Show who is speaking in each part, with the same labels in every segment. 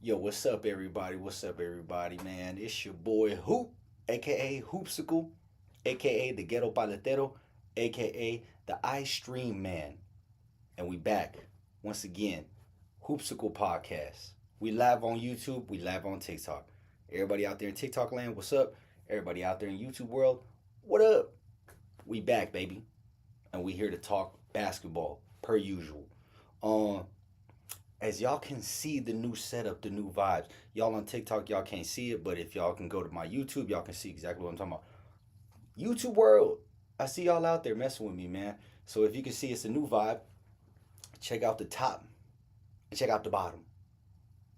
Speaker 1: Yo, what's up, everybody? What's up, everybody, man? It's your boy Hoop, aka Hoopsicle, aka the Ghetto Paletero, aka the Ice Stream Man. And we back once again. Hoopsicle Podcast. We live on YouTube, we live on TikTok. Everybody out there in TikTok land, what's up? Everybody out there in YouTube world, what up? We back, baby. And we here to talk basketball, per usual. Um, as y'all can see the new setup, the new vibes. Y'all on TikTok, y'all can't see it, but if y'all can go to my YouTube, y'all can see exactly what I'm talking about. YouTube world, I see y'all out there messing with me, man. So if you can see it's a new vibe, check out the top and check out the bottom.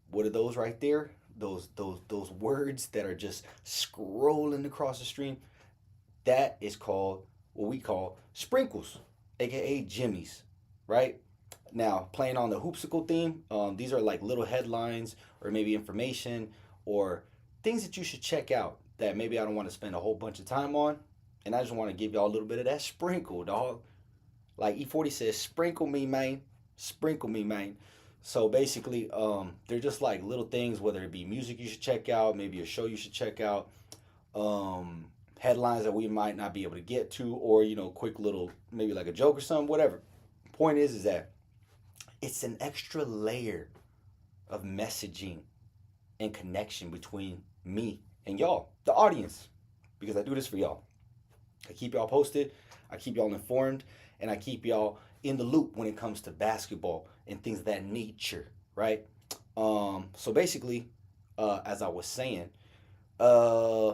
Speaker 1: What are those right there? Those words that are just scrolling across the stream. That is called what we call sprinkles, aka jimmies, right? Now, playing on the hoopsicle theme, these are like little headlines or maybe information or things that you should check out that maybe I don't want to spend a whole bunch of time on. And I just want to give y'all a little bit of that sprinkle, dog. Like E40 says, sprinkle me, man. Sprinkle me, man. So basically, they're just like little things, whether it be music you should check out, maybe a show you should check out, um, headlines that we might not be able to get to, or quick little maybe like a joke or something, whatever. Point is that it's an extra layer of messaging and connection between me and y'all, the audience, because I do this for y'all. I keep y'all posted, I keep y'all informed, and I keep y'all in the loop when it comes to basketball and things of that nature, right? So basically, as I was saying, uh,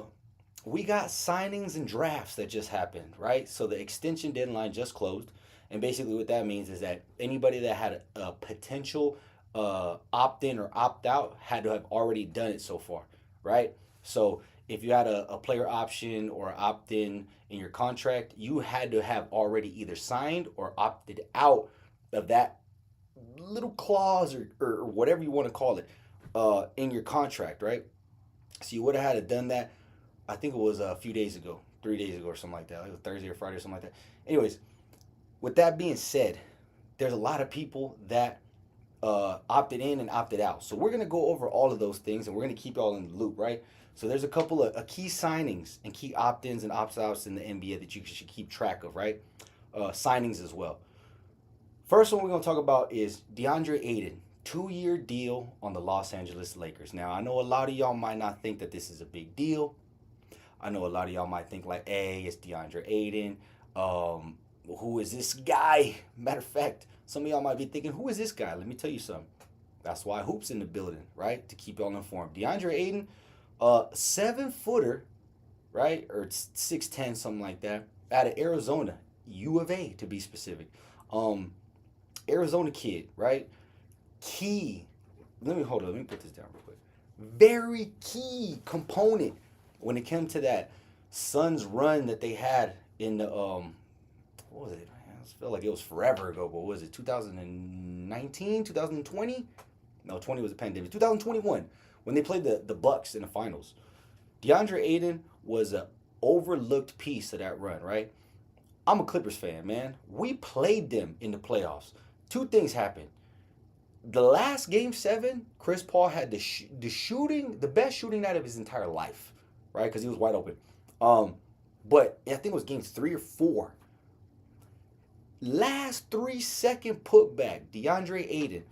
Speaker 1: we got signings and drafts that just happened, right? So the extension deadline just closed, and basically what that means is that anybody that had a potential opt in or opt out had to have already done it so far, right? So if you had a player option or opt in your contract, you had to have already either signed or opted out of that little clause or whatever you want to call it in your contract, right? So you would have had to done that. I think it was a few days ago, 3 days ago or something like that, like Thursday or Friday or something like that. Anyways, with that being said, there's a lot of people that opted in and opted out. So we're gonna go over all of those things, and we're gonna keep y'all in the loop, right? So there's a couple of key signings and key opt-ins and opt-outs in the NBA that you should keep track of, right? Signings as well. First one we're gonna talk about is DeAndre Ayton, 2-year deal on the Los Angeles Lakers. Now I know a lot of y'all might not think that this is a big deal. I know a lot of y'all might think like, hey, it's DeAndre Ayton. Who is this guy? Matter of fact, some of y'all might be thinking, who is this guy? Let me tell you something. That's why Hoop's in the building, right? To keep y'all informed. DeAndre Ayton, 7 footer, right? Or 6'10", something like that. Out of Arizona, U of A to be specific. Um, Arizona kid, right? Key. Let me hold on. Let me put this down real quick. Very key component when it came to that Suns run that they had in the what was it? I feel like it was forever ago, but what was it 2019, 2020? No, 20 was a pandemic. 2021 when they played the Bucks in the finals. DeAndre Ayton was an overlooked piece of that run, right? I'm a Clippers fan, man. We played them in the playoffs. Two things happened. The last game 7, Chris Paul had the shooting, the best shooting night of his entire life, right? Because he was wide open. But I think it was game 3 or 4. Last 3-second putback, DeAndre Ayton,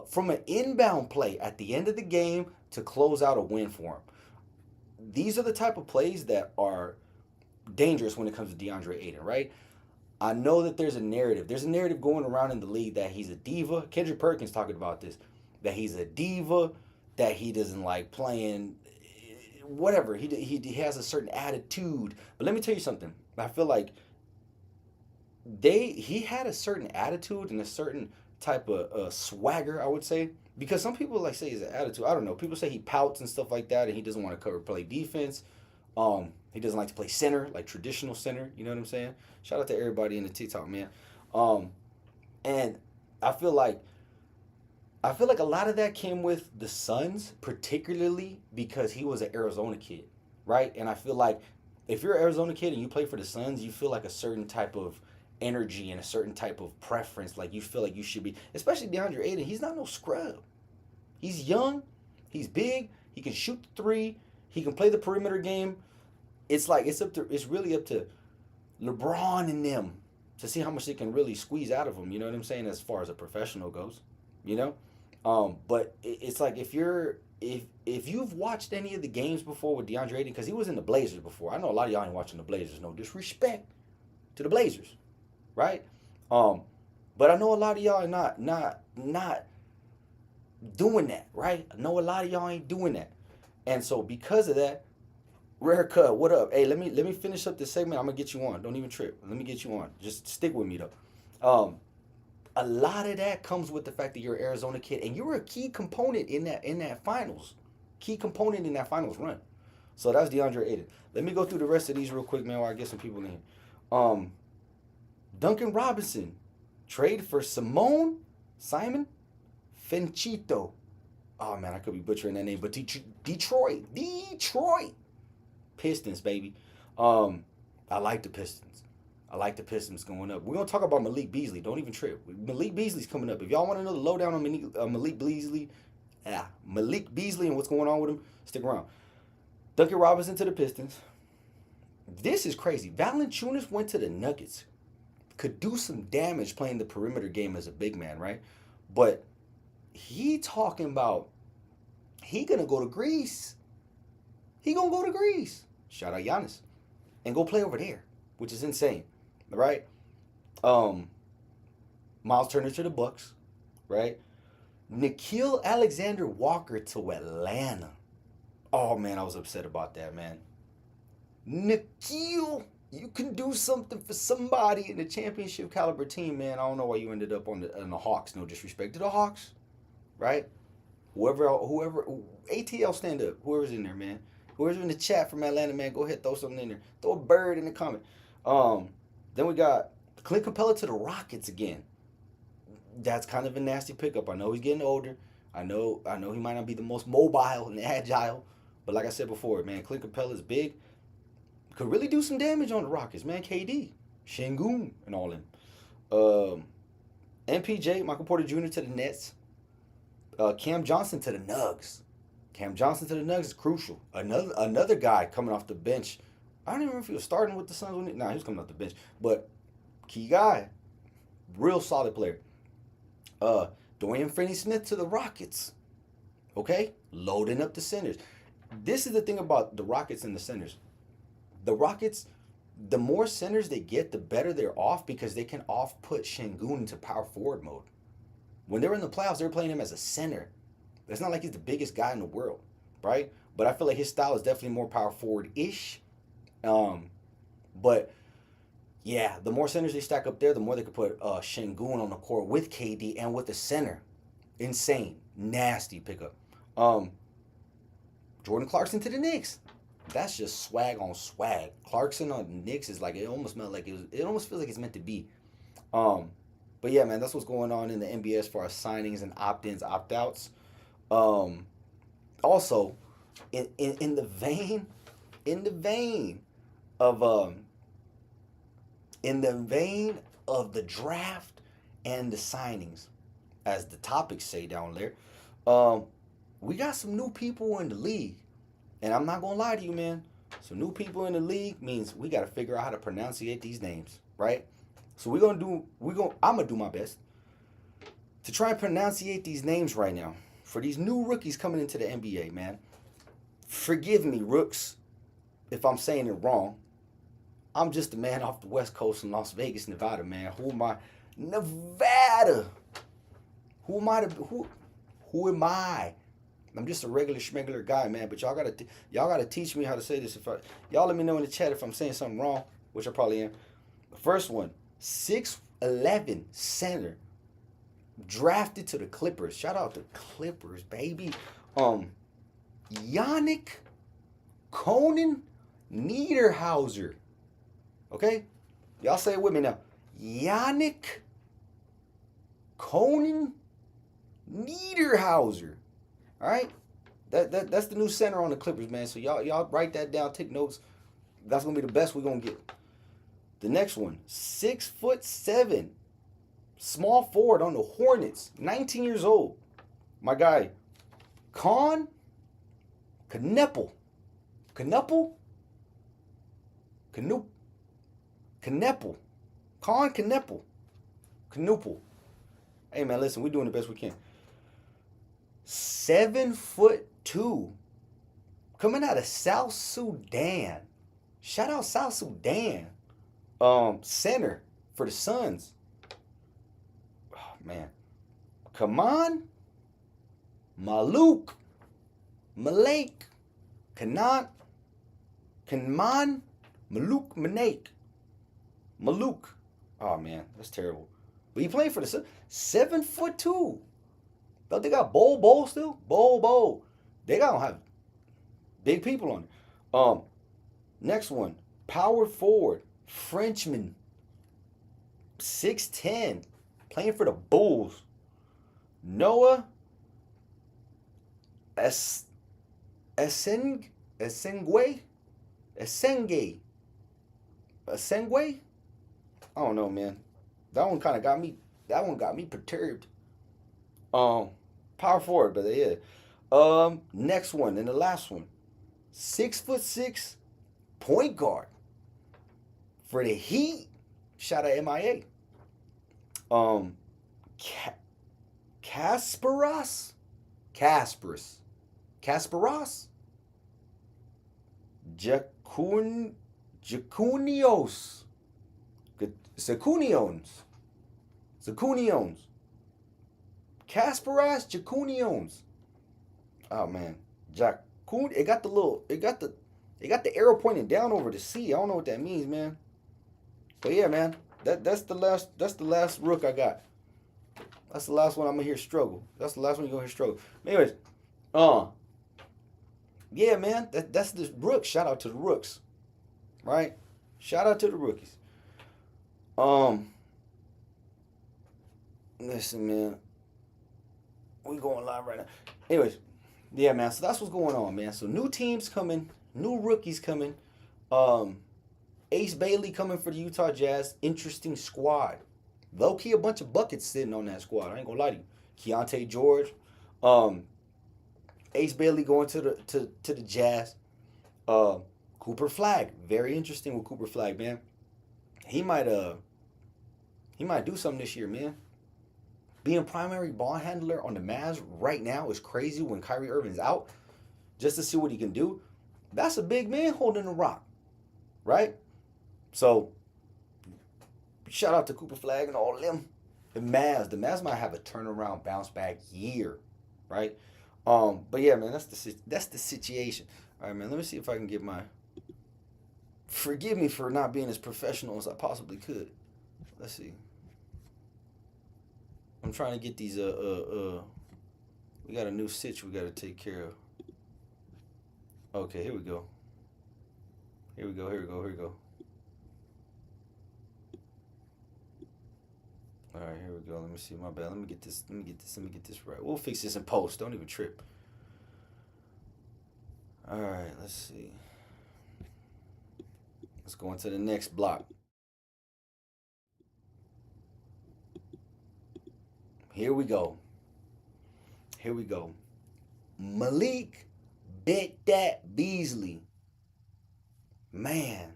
Speaker 1: from an inbound play at the end of the game to close out a win for him. These are the type of plays that are dangerous when it comes to DeAndre Ayton, right? I know that there's a narrative. There's a narrative going around in the league that he's a diva. Kendrick Perkins talking about this, that he's a diva, that he doesn't like playing, whatever. He has a certain attitude. But let me tell you something. I feel like he had a certain attitude and a certain type of swagger, I would say, because some people like say his attitude. I don't know. People say he pouts and stuff like that, and he doesn't want to cover play defense. He doesn't like to play center, like traditional center. You know what I'm saying? Shout out to everybody in the TikTok, man. Um, and I feel like a lot of that came with the Suns, particularly because he was an Arizona kid, right? And I feel like if you're an Arizona kid and you play for the Suns, you feel like a certain type of energy and a certain type of preference. Like you feel like you should be, especially DeAndre Ayton. He's not no scrub. He's young, he's big, he can shoot the three, he can play the perimeter game. It's like it's really up to LeBron and them to see how much they can really squeeze out of him. You know what I'm saying? As far as a professional goes, you know. But it's like if you've watched any of the games before with DeAndre Ayton, because he was in the Blazers before. I know a lot of y'all ain't watching the Blazers. No disrespect to the Blazers, right? But I know a lot of y'all are not doing that, right? I know a lot of y'all ain't doing that, and so because of that, Rare Cut, what up? Hey, let me finish up this segment. I'm gonna get you on. Don't even trip. Let me get you on. Just stick with me though. A lot of that comes with the fact that you're an Arizona kid and you were a key component in that finals, key component in that finals run. So that's DeAndre Ayton. Let me go through the rest of these real quick, man, while I get some people in. Duncan Robinson, trade for Simon Fencito. Oh man, I could be butchering that name, but Detroit Pistons, baby. I like the Pistons. I like the Pistons going up. We're going to talk about Malik Beasley. Don't even trip. Malik Beasley's coming up. If y'all want to know the lowdown on Malik Beasley and what's going on with him, stick around. Duncan Robinson to the Pistons. This is crazy. Valanciunas went to the Nuggets. Could do some damage playing the perimeter game as a big man, right? But he talking about he going to go to Greece. He going to go to Greece. Shout out Giannis. And go play over there, which is insane. Right? Miles Turner to the Bucks, right? Nickeil Alexander-Walker to Atlanta. Oh man, I was upset about that, man. Nickeil, you can do something for somebody in the championship caliber team, man. I don't know why you ended up on the Hawks. No disrespect to the Hawks, right? Whoever, ATL stand up. Whoever's in there, man. Whoever's in the chat from Atlanta, man, go ahead, throw something in there. Throw a bird in the comment. Then we got Clint Capella to the Rockets again. That's kind of a nasty pickup. I know he's getting older. I know he might not be the most mobile and agile, but like I said before, man, Clint Capella's big. Could really do some damage on the Rockets, man. KD, Şengün, and all them. MPJ, Michael Porter Jr. to the Nets. Cam Johnson to the Nugs. Cam Johnson to the Nugs is crucial. Another guy coming off the bench. I don't even know if he was starting with the Suns. He was coming off the bench. But key guy. Real solid player. Dorian Finney-Smith to the Rockets. Okay? Loading up the centers. This is the thing about the Rockets and the centers. The Rockets, the more centers they get, the better they're off because they can off-put Şengün into power forward mode. When they were in the playoffs, they were playing him as a center. It's not like he's the biggest guy in the world, right? But I feel like his style is definitely more power forward-ish. But yeah, the more centers they stack up there, the more they could put Şengün on the court with KD and with the center. Insane, nasty pickup. Jordan Clarkson to the Knicks. That's just swag on swag. Clarkson on the Knicks is like it almost feels like it's meant to be. But yeah, man, that's what's going on in the NBA as far as signings and opt-ins, opt-outs. Also, in the vein of the draft and the signings, as the topics say down there, we got some new people in the league. And I'm not gonna lie to you, man. Some new people in the league means we gotta figure out how to pronunciate these names, right? So I'm gonna do my best to try and pronunciate these names right now for these new rookies coming into the NBA, man. Forgive me, rooks, if I'm saying it wrong. I'm just a man off the West Coast in Las Vegas, Nevada, man. Who am I? Nevada. Who am I? I'm just a regular schmegular guy, man. But y'all gotta teach me how to say this. Y'all let me know in the chat if I'm saying something wrong, which I probably am. The first one, 6'11" center, drafted to the Clippers. Shout out to Clippers, baby. Yannick Conan Niederhauser. Okay? Y'all say it with me now. Yannick Conan Niederhauser. All right? That's the new center on the Clippers, man. So y'all write that down, take notes. That's going to be the best we're going to get. The next one, 6'7", small forward on the Hornets, 19 years old. My guy, Con Knuppel. Knuppel? Knuppel. Knuppel. Con Knuppel. Knuppel. Hey man, listen, we're doing the best we can. 7'2", coming out of South Sudan. Shout out South Sudan. Center for the Suns. Oh man. Come on. Malik. Kanan. Kanman. Maluk. Oh man, that's terrible. But he playing for the Suns. 7'2". Don't they got Bol still? Bol. They gotta have big people on it. Next one, power forward, Frenchman, 6'10", playing for the Bulls. Noah Esengwe. I don't know, man. That one kind of got me. That one got me perturbed. Power forward, but yeah. Next one and the last one, 6'6", point guard for the Heat. Shout out MIA. Kasparas. Jacunios. Zacunions. Kasparas Jacunions. Oh man, Jacun. It got the arrow pointing down over the sea. I don't know what that means, man. But yeah, man, that's the last rook I got. That's the last one I'm gonna hear struggle. That's the last one you're gonna hear struggle. Anyways, yeah, man, that's the rook. Shout out to the rooks, right? Shout out to the rookies. Listen, man, we going live right now. Anyways, yeah, man. So that's what's going on, man. So new teams coming, new rookies coming. Ace Bailey coming for the Utah Jazz. Interesting squad. Low key, a bunch of buckets sitting on that squad. I ain't gonna lie to you. Keontae George, Ace Bailey going to the Jazz. Cooper Flagg, very interesting with Cooper Flagg, man. He might do something this year, man. Being primary ball handler on the Mavs right now is crazy when Kyrie Irving's out. Just to see what he can do. That's a big man holding the rock, right? So, shout out to Cooper Flagg and all of them. The Mavs might have a turnaround, bounce back year, right? But yeah, man, that's the situation. All right, man. Let me see if I can get my. Forgive me for not being as professional as I possibly could. Let's see. I'm trying to get these we got a new sitch we got to take care of. Okay, here we go. Here we go. All right, here we go. Let me see. My bad. Let me get this right. We'll fix this in post. Don't even trip. All right, let's see. Let's go into the next block. Here we go. Malik bit that Beasley. Man,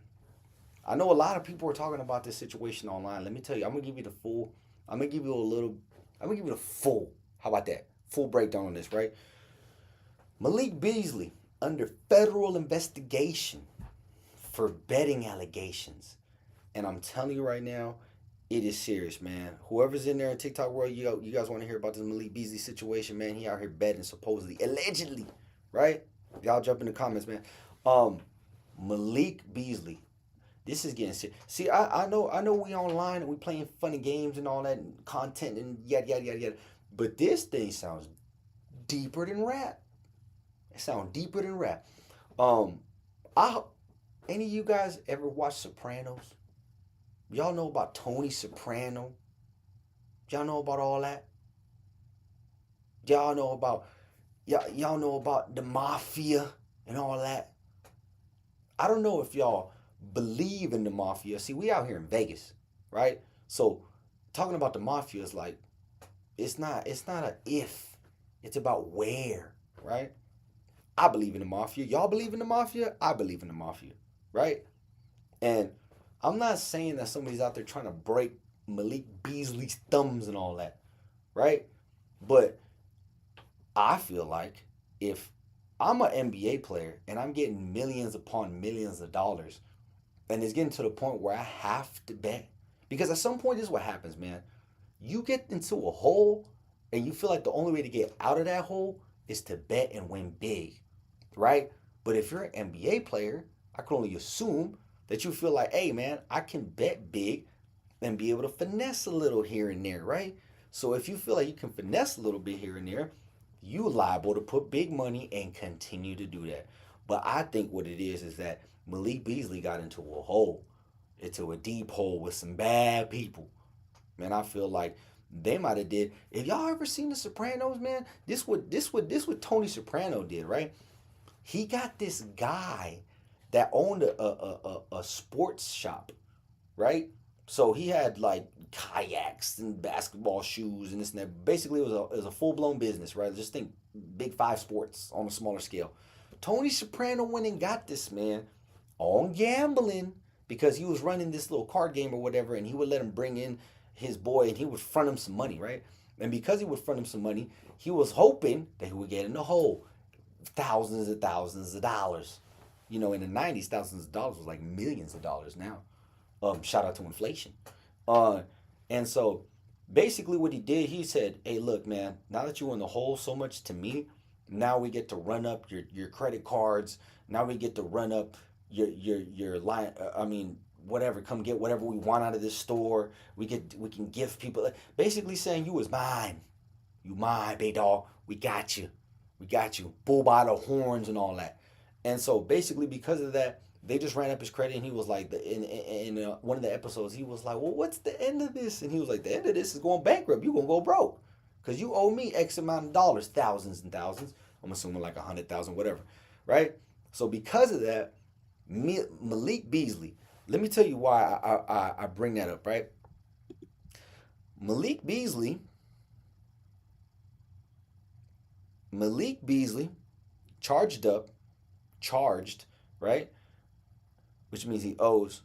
Speaker 1: I know a lot of people are talking about this situation online. Let me tell you, I'm gonna give you the full. I'm gonna give you the full. How about that? Full breakdown on this, right? Malik Beasley under federal investigation for betting allegations, and I'm telling you right now, it is serious, man. Whoever's in there in TikTok world, you guys want to hear about this Malik Beasley situation, man? He out here betting supposedly, allegedly, right? Y'all jump in the comments, man. Malik Beasley. This is getting serious. See, I know we online and we playing funny games and all that and content and yada. But this thing sounds deeper than rap. It sounds deeper than rap. Any of you guys ever watch Sopranos? Y'all know about Tony Soprano? Y'all know about all that? Y'all know about the mafia and all that? I don't know if y'all believe in the mafia. See, we out here in Vegas, right? So talking about the mafia is like, it's not a if, it's about where. right? I believe in the mafia. Y'all believe in the mafia? I believe in the mafia, right? And I'm not saying that somebody's out there trying to break Malik Beasley's thumbs and all that, right? But I feel like if I'm an NBA player and I'm getting millions upon millions of dollars, and it's getting to the point where I have to bet, because at some point this is what happens, man. You get into a hole and you feel like the only way to get out of that hole is to bet and win big, right? But if you're an NBA player, I can only assume that you feel like, hey, man, I can bet big and be able to finesse a little here and there, right? So if you feel like you can finesse a little bit here and there, you liable to put big money and continue to do that. But I think what it is that Malik Beasley got into a hole, into a deep hole with some bad people. Man, I feel like they might have did. If y'all ever seen The Sopranos, man, this what Tony Soprano did, right? He got this guy that owned a sports shop, right? So he had like kayaks and basketball shoes and this and that. Basically, it was a full blown business, right? Just think Big Five sports on a smaller scale. Tony Soprano went and got this man on gambling because he was running this little card game or whatever, and he would let him bring in his boy and he would front him some money, right? And because he would front him some money, he was hoping that he would get in the hole thousands of dollars. You know, in the 90s, thousands of dollars was like millions of dollars now. Shout out to inflation. Uh, and so basically what he did, he said, hey, look, man, now that you're in the hole so much to me, now we get to run up your credit cards. Now we get to run up your line. I mean, whatever. Come get whatever we want out of this store. We can give people. Basically saying you was mine. You mine, big dog. We got you. We got you. Bull by the horns and all that. And so basically because of that, they just ran up his credit, and he was like, in one of the episodes, he was like, well, what's the end of this? And he was like, the end of this is going bankrupt. You're going to go broke because you owe me X amount of dollars, thousands and thousands. I'm assuming like 100,000, whatever, right? So because of that, Malik Beasley, let me tell you why I bring that up, right? Malik Beasley, charged, right? Which means he owes.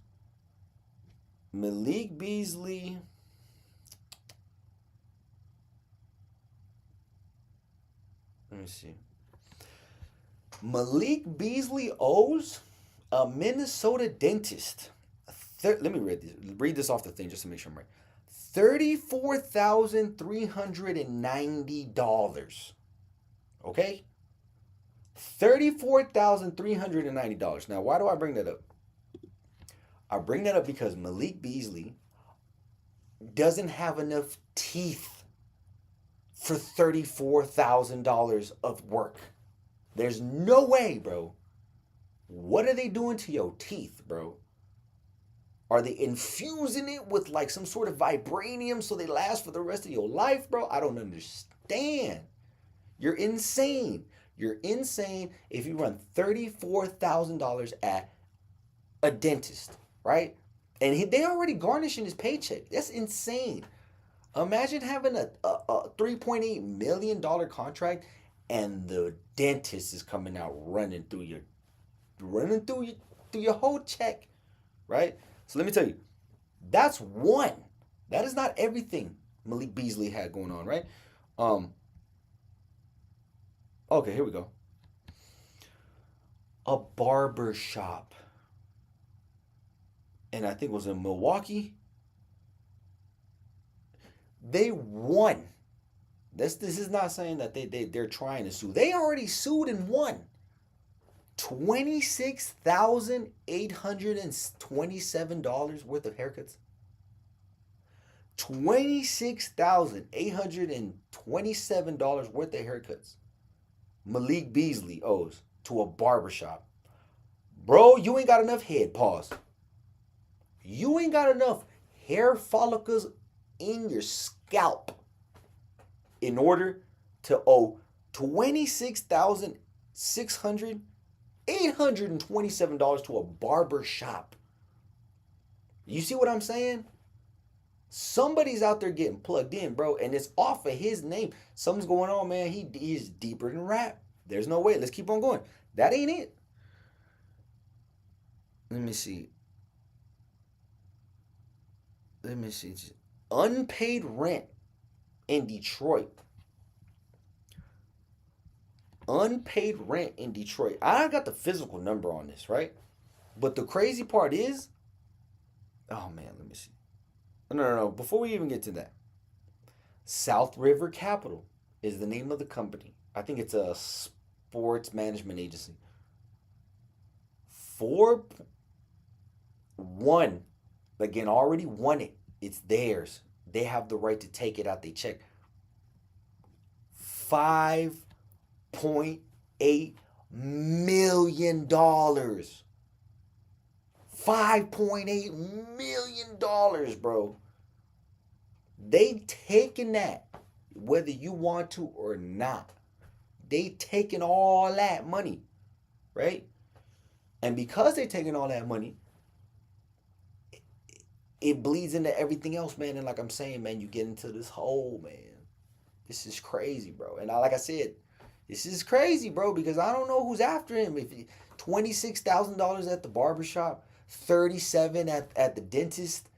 Speaker 1: Malik Beasley. Let me see. Malik Beasley owes a Minnesota dentist. Let me read this off the thing just to make sure I'm right. $34,390. Okay? $34,390. Now, why do I bring that up? I bring that up because Malik Beasley doesn't have enough teeth for $34,000 of work. There's no way, bro. What are they doing to your teeth, bro? Are they infusing it with like some sort of vibranium so they last for the rest of your life, bro? I don't understand. You're insane. You're insane if you run $34,000 at a dentist, right? And they already garnishing his paycheck. That's insane. Imagine having a $3.8 million contract and the dentist is coming out running through your whole check, right? So let me tell you, that's one. That is not everything Malik Beasley had going on, right? Okay, here we go. A barber shop. And I think it was in Milwaukee. They won. This is not saying that they're trying to sue. They already sued and won. $26,827 worth of haircuts. $26,827 worth of haircuts. Malik Beasley owes to a barbershop. Bro, you ain't got enough head. Pause. You ain't got enough hair follicles in your scalp in order to owe $26,827 to a barber shop. You see what I'm saying? Somebody's out there getting plugged in, bro, and it's off of his name. Something's going on, man. He is deeper than rap. There's no way. Let's keep on going. That ain't it. Let me see. Let me see. Unpaid rent in Detroit. Unpaid rent in Detroit. I got the physical number on this, right? But the crazy part is, oh man, let me see. No. Before we even get to that, South River Capital is the name of the company. I think it's a sports management agency. 4-1. Again, already won it. It's theirs. They have the right to take it out. They check. $5.8 million. $5.8 million, bro. They taking that, whether you want to or not. They taking all that money, right? And because they taking all that money, it bleeds into everything else, man. And like I'm saying, man, you get into this hole, man. This is crazy, bro. And like I said, this is crazy, bro, because I don't know who's after him. If $26,000 at the barbershop, 37 at the dentist,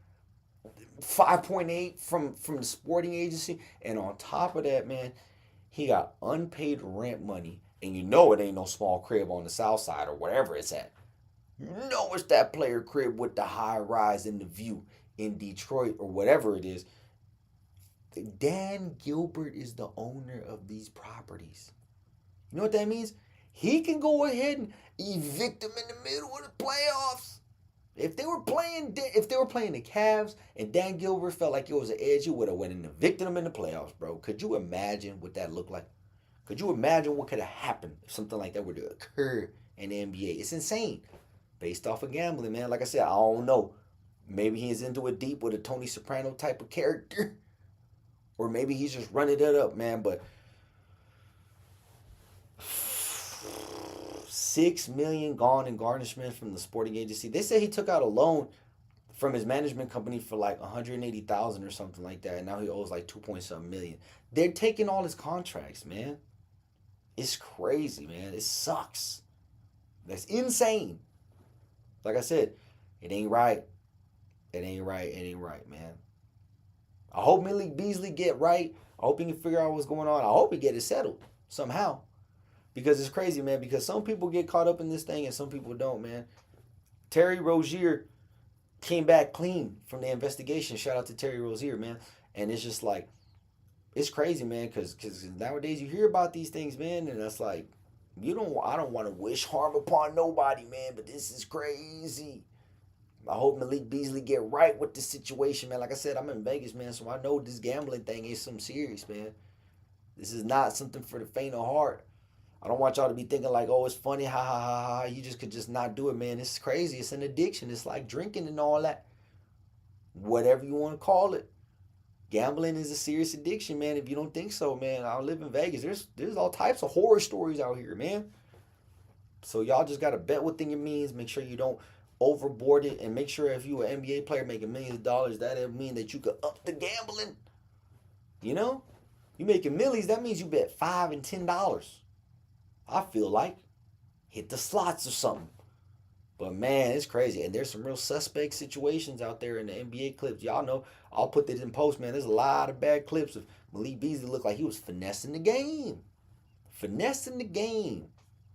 Speaker 1: 5.8 from the sporting agency, and on top of that, man, he got unpaid rent money, and you know it ain't no small crib on the south side or wherever it's at. You know it's that player crib with the high rise and the view in Detroit or whatever it is. Dan Gilbert is the owner of these properties. You know what that means? He can go ahead and evict them in the middle of the playoffs. If they were playing the Cavs and Dan Gilbert felt like it was an edge, he would have went and evicted them in the playoffs, bro. Could you imagine what that looked like? Could you imagine what could have happened if something like that were to occur in the NBA? It's insane. Based off of gambling, man. Like I said, I don't know. Maybe he's into it deep with a Tony Soprano type of character. Or maybe he's just running it up, man. But $6 million gone in garnishment from the sporting agency. They say he took out a loan from his management company for like $180,000 or something like that, and now he owes like 2.7 million. They're taking all his contracts, man. It's crazy, man. It sucks. That's insane. Like I said, it ain't right. It ain't right. It ain't right, man. I hope Malik Beasley get right. I hope he can figure out what's going on. I hope he get it settled somehow. Because it's crazy, man. Because some people get caught up in this thing and some people don't, man. Terry Rozier came back clean from the investigation. Shout out to Terry Rozier, man. And it's just like, it's crazy, man. Because nowadays you hear about these things, man. And that's like, I don't want to wish harm upon nobody, man. But this is crazy. I hope Malik Beasley get right with the situation, man. Like I said, I'm in Vegas, man. So I know this gambling thing is something serious, man. This is not something for the faint of heart. I don't want y'all to be thinking like, oh, it's funny, ha ha ha ha. You just could just not do it, man. It's crazy. It's an addiction. It's like drinking and all that. Whatever you want to call it. Gambling is a serious addiction, man. If you don't think so, man, I live in Vegas. There's all types of horror stories out here, man. So y'all just got to bet within your means. Make sure you don't overboard it. And make sure if you an NBA player making millions of dollars, that'll mean that you could up the gambling. You know? You making millies, that means you bet $5 and $10. I feel like hit the slots or something. But man, it's crazy. And there's some real suspect situations out there in the NBA clips. Y'all know, I'll put this in post, man. There's a lot of bad clips of Malik Beasley looked like he was finessing the game. Finessing the game.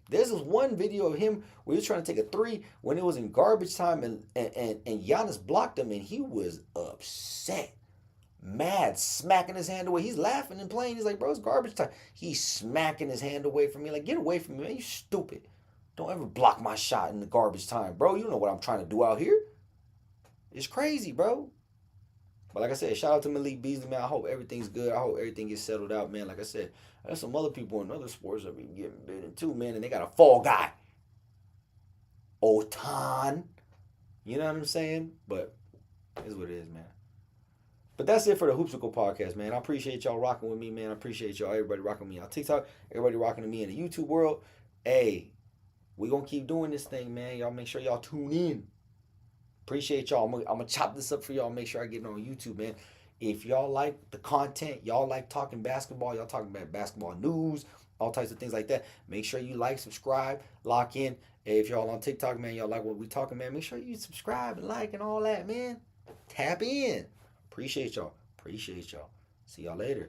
Speaker 1: There's this one video of him where he was trying to take a three when it was in garbage time and Giannis blocked him and he was upset. Mad, smacking his hand away. He's laughing and playing. He's like, bro, it's garbage time. He's smacking his hand away from me. Like, get away from me, man. You stupid. Don't ever block my shot in the garbage time, bro. You know what I'm trying to do out here. It's crazy, bro. But like I said, shout out to Malik Beasley, man. I hope everything's good. I hope everything gets settled out, man. Like I said, there's some other people in other sports that be getting bitten too, man. And they got a fall guy. Otan. You know what I'm saying? But it's what it is, man. But that's it for the Hoopsicle podcast, man. I appreciate y'all rocking with me, man. I appreciate y'all, everybody rocking with me on TikTok, everybody rocking with me in the YouTube world. Hey, we going to keep doing this thing, man. Y'all make sure y'all tune in. Appreciate y'all. I'm going to chop this up for y'all. Make sure I get it on YouTube, man. If y'all like the content, y'all like talking basketball, y'all talking about basketball news, all types of things like that, make sure you like, subscribe, lock in. If y'all on TikTok, man, y'all like what we talking, man, make sure you subscribe and like and all that, man. Tap in. Appreciate y'all. Appreciate y'all. See y'all later.